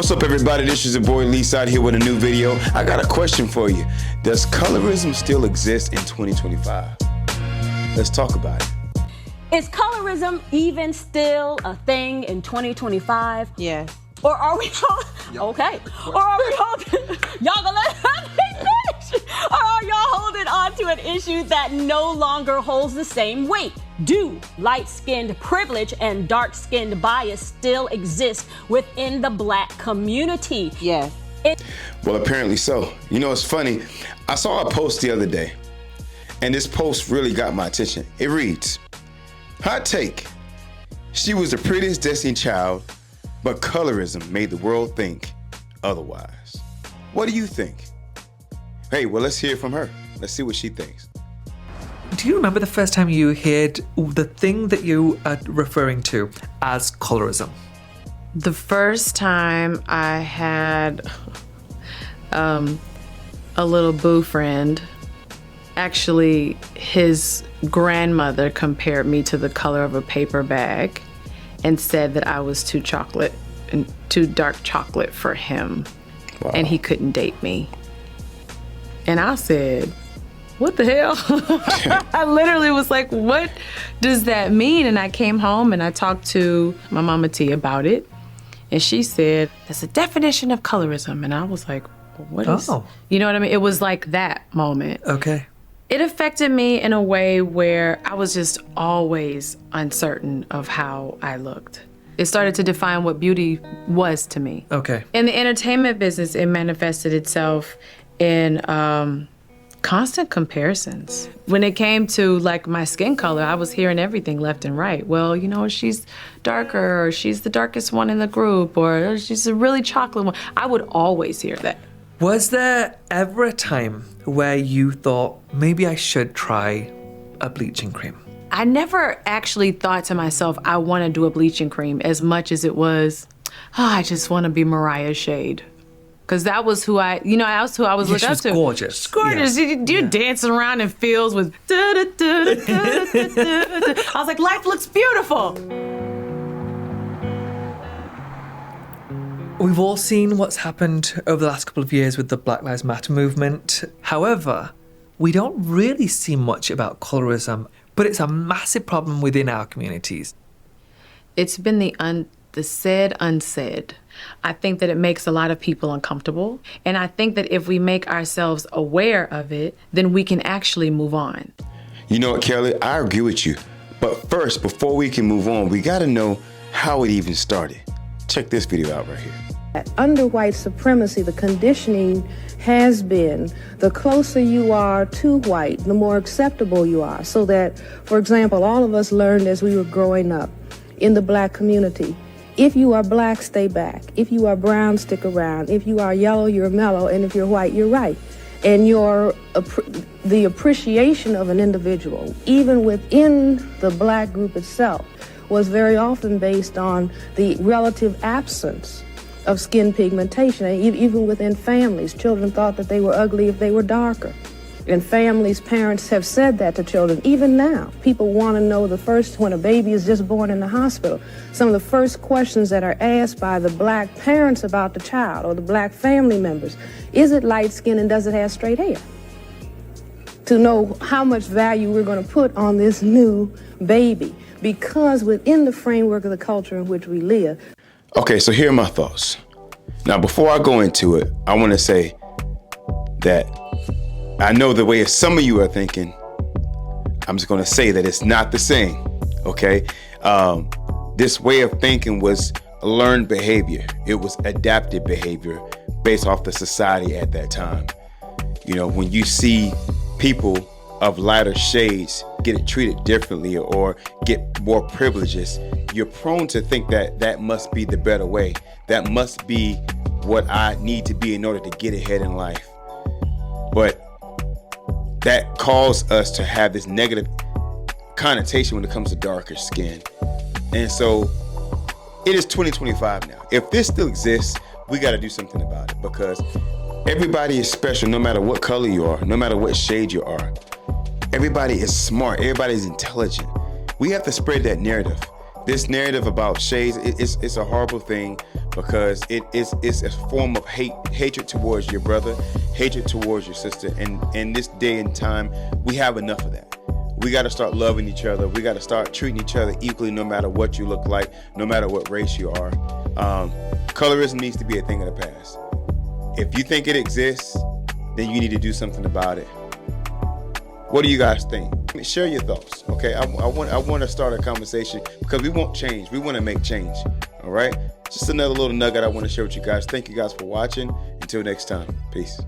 What's up, everybody? This is your boy Lisa out here with a new video. I got a question for you. Does colorism still exist in 2025? Let's talk about it. Is colorism even still a thing in 2025? Yeah. Or are we okay? Or are we holding? Y'all gonna let me finish? Or are y'all holding on to an issue that no longer holds the same weight? Do light-skinned privilege and dark-skinned bias still exist within the Black community? Yes. Well, apparently so. You know, it's funny. I saw a post the other day, and this post really got my attention. It reads, "Hot take. She was the prettiest Destiny Child, but colorism made the world think otherwise." What do you think? Hey, well, let's hear from her. Let's see what she thinks. Do you remember the first time you heard the thing that you are referring to as colorism? The first time I had a little boo friend, actually his grandmother compared me to the color of a paper bag and said that I was too dark chocolate for him. Wow. And he couldn't date me. And I said, what the hell? I literally was like, what does that mean? And I came home and I talked to my mama T about it. And she said, that's a definition of colorism. And I was like, what is, you know what I mean? It was like that moment. Okay. It affected me in a way where I was just always uncertain of how I looked. It started to define what beauty was to me. Okay. In the entertainment business, it manifested itself in constant comparisons. When it came to like my skin color, I was hearing everything left and right. Well, you know, she's darker, or she's the darkest one in the group, or she's a really chocolate one. I would always hear that. Was there ever a time where you thought, maybe I should try a bleaching cream? I never actually thought to myself, I want to do a bleaching cream, as much as it was, I just want to be Mariah Shade. Because that was who I was looking up to. Gorgeous. She's gorgeous. Yeah. You're dancing around in fields with I was like, life looks beautiful. We've all seen what's happened over the last couple of years with the Black Lives Matter movement. However, we don't really see much about colorism, but it's a massive problem within our communities. It's been the said unsaid. I think that it makes a lot of people uncomfortable. And I think that if we make ourselves aware of it, then we can actually move on. You know what, Kelly? I agree with you. But first, before we can move on, we got to know how it even started. Check this video out right here. Under white supremacy, the conditioning has been the closer you are to white, the more acceptable you are. So that, for example, all of us learned as we were growing up in the Black community, if you are Black, stay back. If you are brown, stick around. If you are yellow, you're mellow. And if you're white, you're right. And the appreciation of an individual, even within the Black group itself, was very often based on the relative absence of skin pigmentation. Even within families, children thought that they were ugly if they were darker. And families, parents have said that to children. Even now, people want to know when a baby is just born in the hospital, some of the first questions that are asked by the Black parents about the child or the Black family members, is it light skin and does it have straight hair? To know how much value we're going to put on this new baby, because within the framework of the culture in which we live. Okay, so here are my thoughts. Now, before I go into it, I want to say that I know the way some of you are thinking. I'm just going to say that it's not the same, okay? This way of thinking was learned behavior. It was adapted behavior based off the society at that time. You know, when you see people of lighter shades get treated differently or get more privileges, you're prone to think that that must be the better way. That must be what I need to be in order to get ahead in life. But that caused us to have this negative connotation when it comes to darker skin. And so it is 2025 now. If this still exists, we got to do something about it, because everybody is special no matter what color you are, no matter what shade you are. Everybody is smart. Everybody is intelligent. We have to spread that narrative. This narrative about shades, it's a horrible thing because it's a form of hatred towards your brother, hatred towards your sister. And in this day and time, we have enough of that. We got to start loving each other. We got to start treating each other equally, no matter what you look like, no matter what race you are. Colorism needs to be a thing of the past. If you think it exists, then you need to do something about it. What do you guys think? Share your thoughts, okay? I want to start a conversation because we want change. We want to make change, all right? Just another little nugget I want to share with you guys. Thank you guys for watching. Until next time, peace.